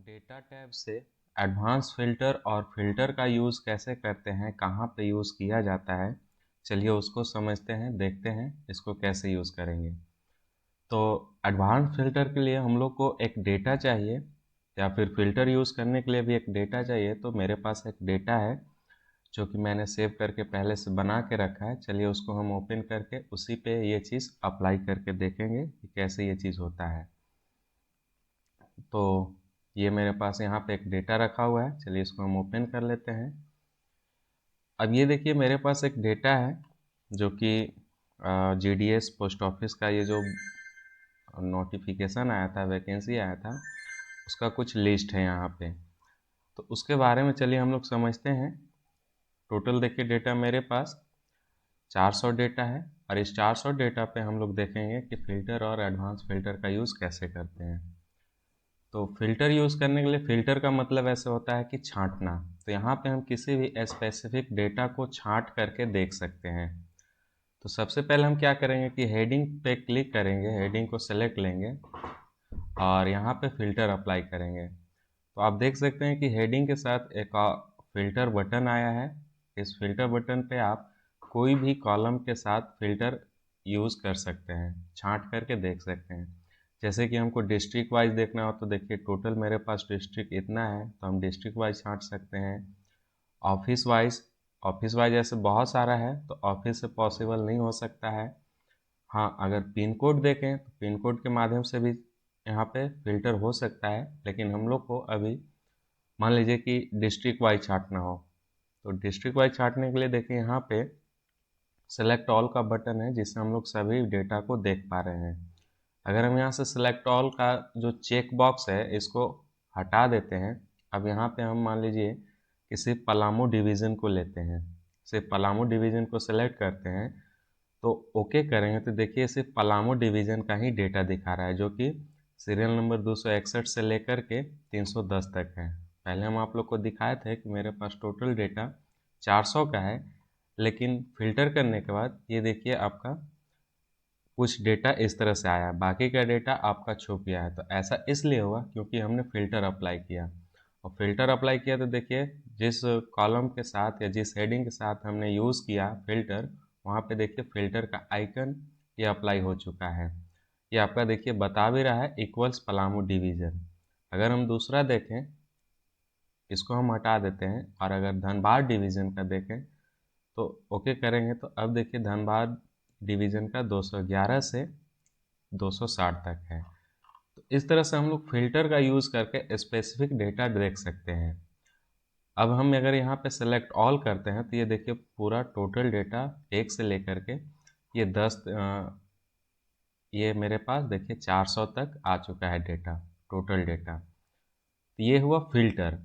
Data tab से advance filter और filter का यूज़ कैसे करते हैं, कहाँ पे यूज़ किया जाता है, चलिए उसको समझते हैं, देखते हैं इसको कैसे यूज़ करेंगे। तो एडवांस फ़िल्टर के लिए हम लोग को एक डेटा चाहिए या फिर फ़िल्टर यूज़ करने के लिए भी एक डेटा चाहिए। तो मेरे पास एक डेटा है जो कि मैंने सेव करके पहले से बना के रखा है। चलिए उसको हम ओपन करके उसी पे ये चीज़ अप्लाई करके देखेंगे कि कैसे ये चीज़ होता है। तो ये मेरे पास यहाँ पे एक डेटा रखा हुआ है, चलिए इसको हम ओपन कर लेते हैं। अब ये देखिए मेरे पास एक डेटा है जो कि जीडीएस पोस्ट ऑफिस का ये जो नोटिफिकेशन आया था, वैकेंसी आया था, उसका कुछ लिस्ट है यहाँ पे। तो उसके बारे में चलिए हम लोग समझते हैं। टोटल देखिए डेटा मेरे पास 400 डेटा है और इस 400 डेटा पे हम लोग देखेंगे कि फ़िल्टर और एडवांस फ़िल्टर का यूज़ कैसे करते हैं। तो फ़िल्टर यूज़ करने के लिए फ़िल्टर का मतलब ऐसे होता है कि छाँटना। तो यहाँ पे हम किसी भी स्पेसिफ़िक डेटा को छाँट करके देख सकते हैं। तो सबसे पहले हम क्या करेंगे कि हेडिंग पे क्लिक करेंगे, हेडिंग को सेलेक्ट लेंगे और यहाँ पे फ़िल्टर अप्लाई करेंगे। तो आप देख सकते हैं कि हेडिंग के साथ एक फ़िल्टर बटन आया है। इस फ़िल्टर बटन पे आप कोई भी कॉलम के साथ फ़िल्टर यूज़ कर सकते हैं, छाँट करके देख सकते हैं। जैसे कि हमको डिस्ट्रिक्ट वाइज देखना हो तो देखिए टोटल मेरे पास डिस्ट्रिक्ट इतना है, तो हम डिस्ट्रिक्ट वाइज छाँट सकते हैं। ऑफिस वाइज, ऑफिस वाइज ऐसे बहुत सारा है तो ऑफिस से पॉसिबल नहीं हो सकता है। हाँ, अगर पिन कोड देखें तो पिन कोड के माध्यम से भी यहाँ पे फ़िल्टर हो सकता है, लेकिन हम लोग को अभी मान लीजिए कि डिस्ट्रिक्ट वाइज छाँटना हो, तो डिस्ट्रिक्ट वाइज छाँटने के लिए देखिए यहाँ पे सेलेक्ट ऑल का बटन है जिससे हम लोग सभी डेटा को देख पा रहे हैं। अगर हम यहाँ से सेलेक्ट ऑल का जो चेक बॉक्स है इसको हटा देते हैं। अब यहाँ पे हम मान लीजिए कि सिर्फ पलामू डिवीज़न को लेते हैं, सिर्फ पलामू डिवीज़न को सेलेक्ट करते हैं, तो ओके करेंगे तो देखिए सिर्फ पलामू डिवीज़न का ही डेटा दिखा रहा है जो कि सीरियल नंबर 261 से लेकर के 310 तक है। पहले हम आप लोग को दिखाए थे कि मेरे पास टोटल डेटा 400 का है, लेकिन फ़िल्टर करने के बाद ये देखिए आपका कुछ डेटा इस तरह से आया, बाकी का डेटा आपका छुप गया है। तो ऐसा इसलिए हुआ क्योंकि हमने फ़िल्टर अप्लाई किया, और फ़िल्टर अप्लाई किया तो देखिए जिस कॉलम के साथ या जिस हेडिंग के साथ हमने यूज़ किया फ़िल्टर, वहाँ पे देखिए फ़िल्टर का आइकन ये अप्लाई हो चुका है। ये आपका देखिए बता भी रहा है इक्वल्स पलामू डिवीज़न। अगर हम दूसरा देखें, इसको हम हटा देते हैं और अगर धनबाद डिवीज़न का देखें तो ओके करेंगे तो अब देखिए धनबाद डिवीज़न का 211 से 260 तक है। तो इस तरह से हम लोग फ़िल्टर का यूज़ करके स्पेसिफिक डेटा देख सकते हैं। अब हम अगर यहाँ पे सेलेक्ट ऑल करते हैं तो ये देखिए पूरा टोटल डेटा 1 से लेकर के ये 10 ये मेरे पास देखिए 400 तक आ चुका है डेटा, टोटल डेटा। तो ये हुआ फ़िल्टर।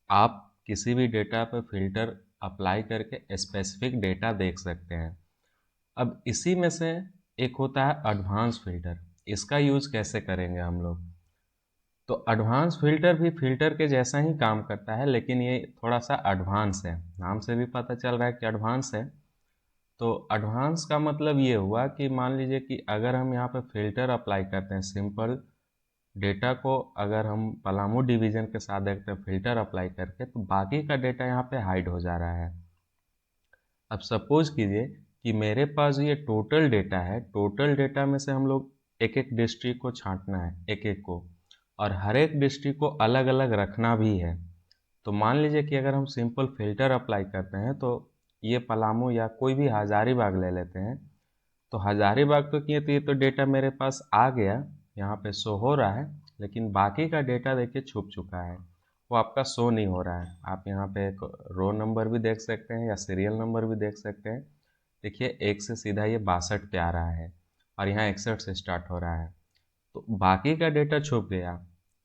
आप किसी भी डेटा पर फ़िल्टर अप्लाई करके स्पेसिफिक डेटा देख सकते हैं। अब इसी में से एक होता है एडवांस फ़िल्टर। इसका यूज़ कैसे करेंगे हम लोग? तो एडवांस फ़िल्टर भी फ़िल्टर के जैसा ही काम करता है, लेकिन ये थोड़ा-सा एडवांस है। नाम से भी पता चल रहा है कि एडवांस है। तो एडवांस का मतलब ये हुआ कि मान लीजिए कि अगर हम यहाँ पे फ़िल्टर अप्लाई करते हैं, सिंपल डेटा को अगर हम पलामू डिवीज़न के साथ देखते हैं फ़िल्टर अप्लाई करके, तो बाकी का डेटा यहाँ पे हाइड हो जा रहा है। अब सपोज़ कीजिए कि मेरे पास ये टोटल डेटा है, टोटल डेटा में से हम लोग एक-एक डिस्ट्रिक्ट को छाँटना है, एक-एक को, और हर एक डिस्ट्रिक्ट को अलग-अलग रखना भी है। तो मान लीजिए कि अगर हम सिंपल फ़िल्टर अप्लाई करते हैं तो ये पलामू या कोई भी हज़ारीबाग ले लेते हैं, तो हज़ारीबाग तो किए तो ये तो डेटा मेरे पास आ गया, यहाँ पे शो हो रहा है, लेकिन बाकी का डेटा देखिए छुप चुका है, वो आपका शो नहीं हो रहा है। आप यहाँ पे एक रो नंबर भी देख सकते हैं या सीरियल नंबर भी देख सकते हैं। देखिए 1 से सीधा ये 62 पे आ रहा है और यहाँ 61 से स्टार्ट हो रहा है, तो बाकी का डेटा छुप गया।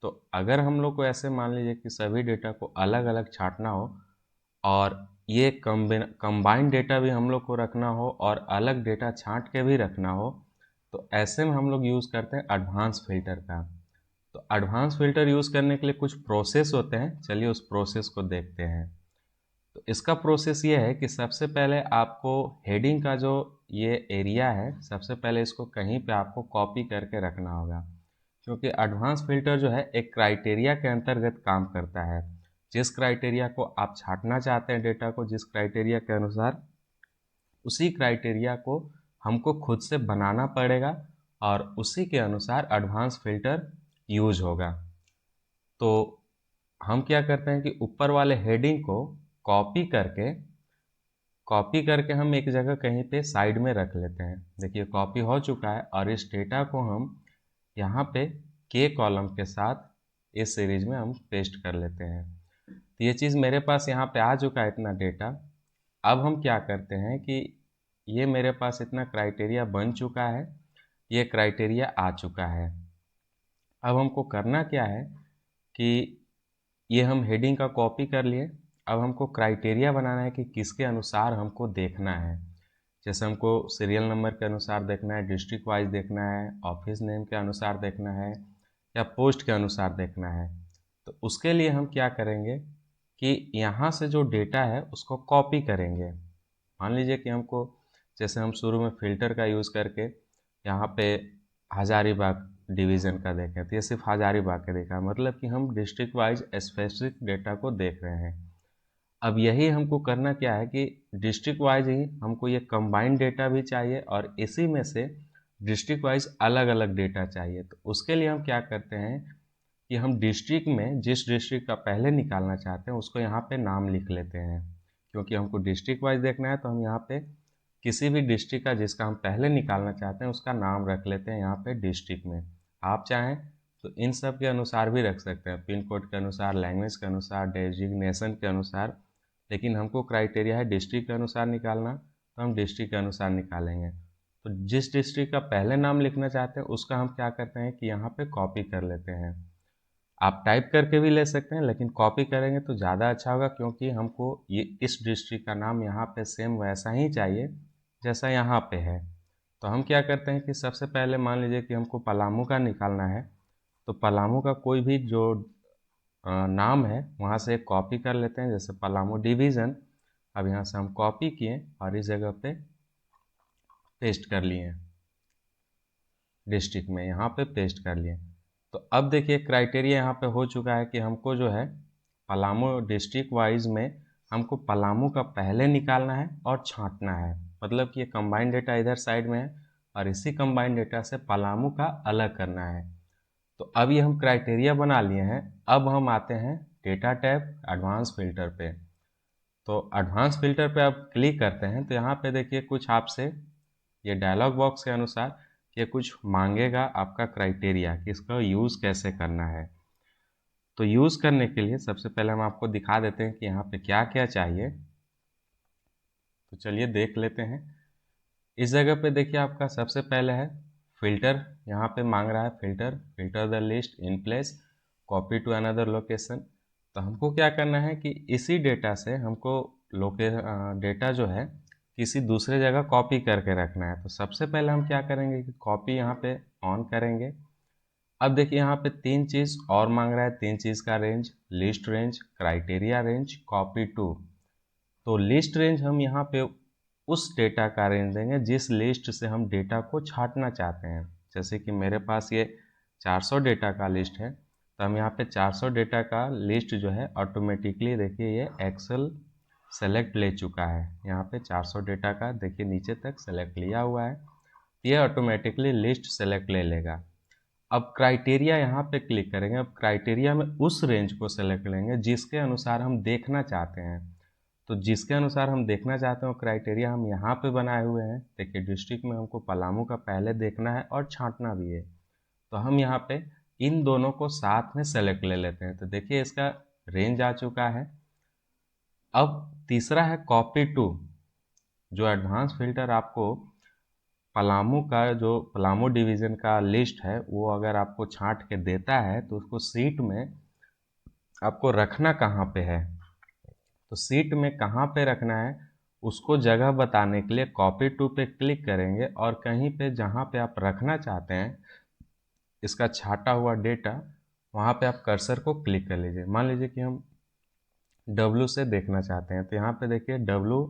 तो अगर हम लोग को ऐसे मान लीजिए कि सभी डेटा को अलग-अलग छाँटना हो और ये कंबाइंड डेटा भी हम लोग को रखना हो और अलग डेटा छाँट के भी रखना हो, तो ऐसे में हम लोग यूज़ करते हैं एडवांस फ़िल्टर का। तो एडवांस फ़िल्टर यूज़ करने के लिए कुछ प्रोसेस होते हैं, चलिए उस प्रोसेस को देखते हैं। तो इसका प्रोसेस ये है कि सबसे पहले आपको हेडिंग का जो ये एरिया है, सबसे पहले इसको कहीं पे आपको कॉपी करके रखना होगा। क्योंकि एडवांस फिल्टर जो है एक क्राइटेरिया के अंतर्गत काम करता है। जिस क्राइटेरिया को आप छांटना चाहते हैं डेटा को, जिस क्राइटेरिया के अनुसार, उसी क्राइटेरिया को हमको खुद से बनाना पड़ेगा और उसी के अनुसार एडवांस फिल्टर यूज होगा। तो हम क्या करते हैं कि ऊपर वाले हेडिंग को कॉपी करके हम एक जगह कहीं पे साइड में रख लेते हैं। देखिए कॉपी हो चुका है और इस डेटा को हम यहाँ पे के कॉलम के साथ इस सीरीज में हम पेस्ट कर लेते हैं। तो ये चीज़ मेरे पास यहाँ पे आ चुका है इतना डेटा। अब हम क्या करते हैं कि ये मेरे पास इतना क्राइटेरिया बन चुका है, ये क्राइटेरिया आ चुका है। अब हमको करना क्या है कि ये हम हेडिंग का कॉपी कर लिए। अब हमको क्राइटेरिया बनाना है कि किसके अनुसार हमको देखना है। जैसे हमको सीरियल नंबर के अनुसार देखना है, डिस्ट्रिक्ट वाइज देखना है, ऑफिस नेम के अनुसार देखना है या पोस्ट के अनुसार देखना है। तो उसके लिए हम क्या करेंगे कि यहाँ से जो डेटा है उसको कॉपी करेंगे। मान लीजिए कि हमको, जैसे हम शुरू में फ़िल्टर का यूज़ करके यहाँ पे हज़ारीबाग डिवीज़न का देखें, तो ये सिर्फ हज़ारीबाग का देखा, मतलब कि हम डिस्ट्रिक्ट वाइज स्पेसिफिक डेटा को देख रहे हैं। अब यही हमको करना क्या है कि डिस्ट्रिक्ट वाइज ही हमको ये कंबाइंड डेटा भी चाहिए और इसी में से डिस्ट्रिक्ट वाइज अलग अलग डेटा चाहिए। तो उसके लिए हम क्या करते हैं कि हम डिस्ट्रिक्ट में जिस डिस्ट्रिक्ट का पहले निकालना चाहते हैं उसको यहाँ पे नाम लिख लेते हैं। क्योंकि हमको डिस्ट्रिक्ट वाइज देखना है तो हम यहाँ पे किसी भी डिस्ट्रिक्ट का जिसका हम पहले निकालना चाहते हैं उसका नाम रख लेते हैं यहाँ पे डिस्ट्रिक्ट में। आप चाहें तो इन सब के अनुसार भी रख सकते हैं, पिन कोड के अनुसार, लैंग्वेज के अनुसार, डेजिग्नेशन के अनुसार। लेकिन हमको क्राइटेरिया है डिस्ट्रिक्ट के अनुसार निकालना, तो हम डिस्ट्रिक्ट के अनुसार निकालेंगे। तो जिस डिस्ट्रिक्ट का पहले नाम लिखना चाहते हैं उसका हम क्या करते हैं कि यहाँ पे कॉपी कर लेते हैं। आप टाइप करके भी ले सकते हैं, लेकिन कॉपी करेंगे तो ज़्यादा अच्छा होगा, क्योंकि हमको ये इस डिस्ट्रिक्ट का नाम यहाँ पे सेम वैसा ही चाहिए जैसा यहाँ पे है। तो हम क्या करते हैं कि सबसे पहले मान लीजिए कि हमको पलामू का निकालना है, तो पलामू का कोई भी जो नाम है वहाँ से कॉपी कर लेते हैं। जैसे पलामू डिवीज़न, अब यहाँ से हम कॉपी किए और इस जगह पे पेस्ट कर लिए, डिस्ट्रिक्ट में यहाँ पे पेस्ट कर लिए। तो अब देखिए क्राइटेरिया यहाँ पे हो चुका है कि हमको जो है पलामू डिस्ट्रिक्ट वाइज में हमको पलामू का पहले निकालना है और छांटना है। मतलब कि ये कंबाइंड डेटा इधर साइड में है और इसी कंबाइंड डेटा से पलामू का अलग करना है। तो अब ये हम क्राइटेरिया बना लिए हैं। अब हम आते हैं डेटा टैब एडवांस फिल्टर पे। तो एडवांस फिल्टर पे आप क्लिक करते हैं तो यहाँ पे देखिए कुछ आपसे ये डायलॉग बॉक्स के अनुसार ये कुछ मांगेगा आपका क्राइटेरिया कि इसका यूज़ कैसे करना है। तो यूज़ करने के लिए सबसे पहले हम आपको दिखा देते हैं कि यहाँ पे क्या क्या चाहिए। तो चलिए देख लेते हैं। इस जगह पे देखिए आपका सबसे पहले है फ़िल्टर। यहाँ पे मांग रहा है filter the list in place, copy to another location. तो हमको क्या करना है कि इसी डेटा से हमको डेटा जो है किसी दूसरे जगह कॉपी करके रखना है। तो सबसे पहले हम क्या करेंगे कि कॉपी यहाँ पे ऑन करेंगे। अब देखिए यहाँ पे तीन चीज़ और मांग रहा है, तीन चीज़ का range, list range, criteria range, copy to. तो लिस्ट रेंज हम यहाँ पे उस डेटा का रेंज देंगे जिस लिस्ट से हम डेटा को छांटना चाहते हैं। जैसे कि मेरे पास ये 400 डेटा का लिस्ट है, तो हम यहाँ पे 400 डेटा का लिस्ट जो है ऑटोमेटिकली देखिए ये एक्सेल सेलेक्ट ले चुका है। यहाँ पे 400 डेटा का देखिए नीचे तक सेलेक्ट लिया हुआ है, ये ऑटोमेटिकली लिस्ट सेलेक्ट ले लेगा। अब क्राइटेरिया यहाँ पे क्लिक करेंगे। अब क्राइटेरिया में उस रेंज को सेलेक्ट लेंगे जिसके अनुसार हम देखना चाहते हैं। तो जिसके अनुसार हम देखना चाहते हैं वो क्राइटेरिया हम यहाँ पे बनाए हुए हैं। देखिए डिस्ट्रिक्ट में हमको पलामू का पहले देखना है और छांटना भी है, तो हम यहाँ पे इन दोनों को साथ में सेलेक्ट ले लेते हैं। तो देखिए इसका रेंज आ चुका है। अब तीसरा है कॉपी टू। जो एडवांस फिल्टर आपको पलामू डिवीज़न का लिस्ट है वो अगर आपको छांट के देता है तो उसको सीट में आपको रखना कहाँ पे है, तो सीट में कहाँ पे रखना है उसको जगह बताने के लिए कॉपी टू पे क्लिक करेंगे और कहीं पे जहाँ पे आप रखना चाहते हैं इसका छाटा हुआ डेटा, वहाँ पे आप कर्सर को क्लिक कर लीजिए। मान लीजिए कि हम W से देखना चाहते हैं, तो यहाँ पे देखिए W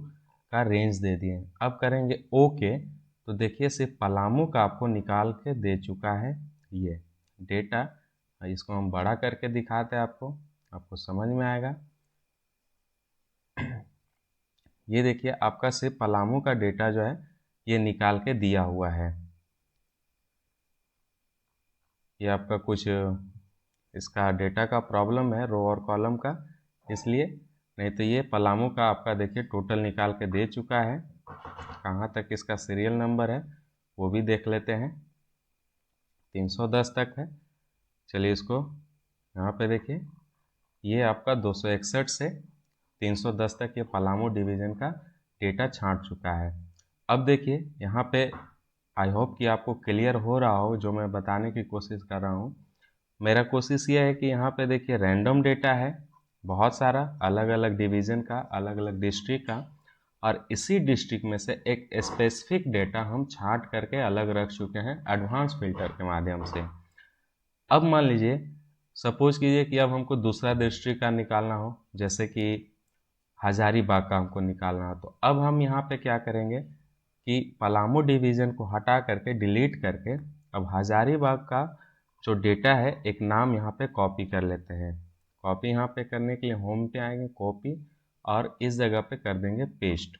का रेंज दे दिए। अब करेंगे ओके, तो देखिए सिर्फ पलामू का आपको निकाल के दे चुका है ये। डेटा, इसको हम बड़ा करके दिखाते हैं आपको समझ में आएगा। ये देखिए आपका सिर्फ पलामू का डेटा जो है ये निकाल के दिया हुआ है। ये आपका कुछ इसका डेटा का प्रॉब्लम है रो और कॉलम का, इसलिए, नहीं तो ये पलामू का आपका देखिए टोटल निकाल के दे चुका है। कहाँ तक इसका सीरियल नंबर है वो भी देख लेते हैं। 310 तक है। चलिए इसको यहाँ पे देखिए, ये आपका 261 से 310 तक ये पलामू डिवीज़न का डेटा छांट चुका है। अब देखिए यहाँ पे आई होप कि आपको क्लियर हो रहा हो जो मैं बताने की कोशिश कर रहा हूँ। मेरा कोशिश ये है कि यहाँ पे देखिए रैंडम डेटा है बहुत सारा, अलग अलग डिवीज़न का, अलग अलग डिस्ट्रिक्ट का, और इसी डिस्ट्रिक्ट में से एक स्पेसिफिक डेटा हम छांट करके अलग रख चुके हैं एडवांस फिल्टर के माध्यम से। अब मान लीजिए, सपोज कीजिए कि अब हमको दूसरा डिस्ट्रिक्ट का निकालना हो, जैसे कि हजारीबाग का हमको निकालना हो, तो अब हम यहाँ पे क्या करेंगे कि पलामू डिवीज़न को हटा करके डिलीट करके अब हजारीबाग का जो डेटा है एक नाम यहाँ पे कॉपी कर लेते हैं। कॉपी यहाँ पे करने के लिए होम पे आएंगे, कॉपी, और इस जगह पे कर देंगे पेस्ट,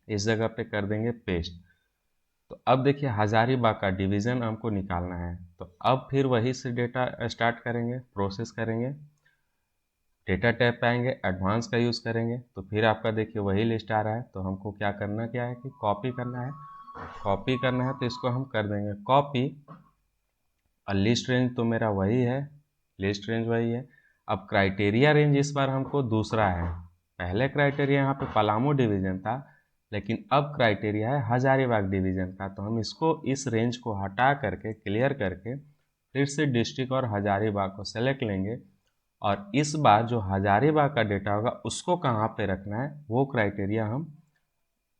इस जगह पे कर देंगे पेस्ट। तो अब देखिए हजारीबाग का डिवीज़न हमको निकालना है, तो अब फिर वही से डेटा स्टार्ट करेंगे, प्रोसेस करेंगे, डेटा टैब पे आएंगे, एडवांस का यूज़ करेंगे, तो फिर आपका देखिए वही लिस्ट आ रहा है। तो हमको क्या है कि कॉपी करना है, कॉपी करना है, तो इसको हम कर देंगे कॉपी, और लिस्ट रेंज तो मेरा वही है, लिस्ट रेंज वही है। अब क्राइटेरिया रेंज इस बार हमको दूसरा है। पहले क्राइटेरिया यहाँ पे पलामू डिवीज़न था, लेकिन अब क्राइटेरिया है हजारीबाग डिवीज़न का। तो हम इसको, इस रेंज को हटा करके, क्लियर करके, फिर से डिस्ट्रिक्ट और हजारीबाग को सेलेक्ट लेंगे, और इस बार जो हजारीबाग का डेटा होगा उसको कहाँ पे रखना है वो क्राइटेरिया हम,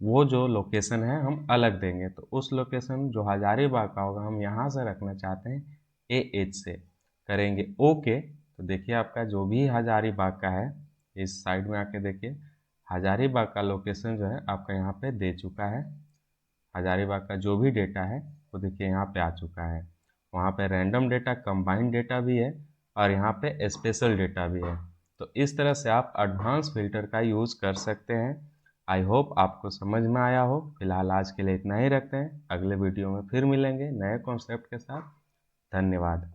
वो जो लोकेशन है हम अलग देंगे। तो उस लोकेशन जो हजारीबाग का होगा हम यहाँ से रखना चाहते हैं AH से, करेंगे ओके। तो देखिए आपका जो भी हजारीबाग का है, इस साइड में आके देखिए हजारीबाग का लोकेशन जो है आपका यहाँ पे दे चुका है। हजारीबाग का जो भी डेटा है वो देखिए यहाँ पे आ चुका है। वहाँ पे रैंडम डेटा, कंबाइंड डेटा भी है, और यहाँ पे स्पेशल डेटा भी है। तो इस तरह से आप एडवांस फिल्टर का यूज़ कर सकते हैं। आई होप आपको समझ में आया हो। फिलहाल आज के लिए इतना ही रखते हैं, अगले वीडियो में फिर मिलेंगे नए कॉन्सेप्ट के साथ। धन्यवाद।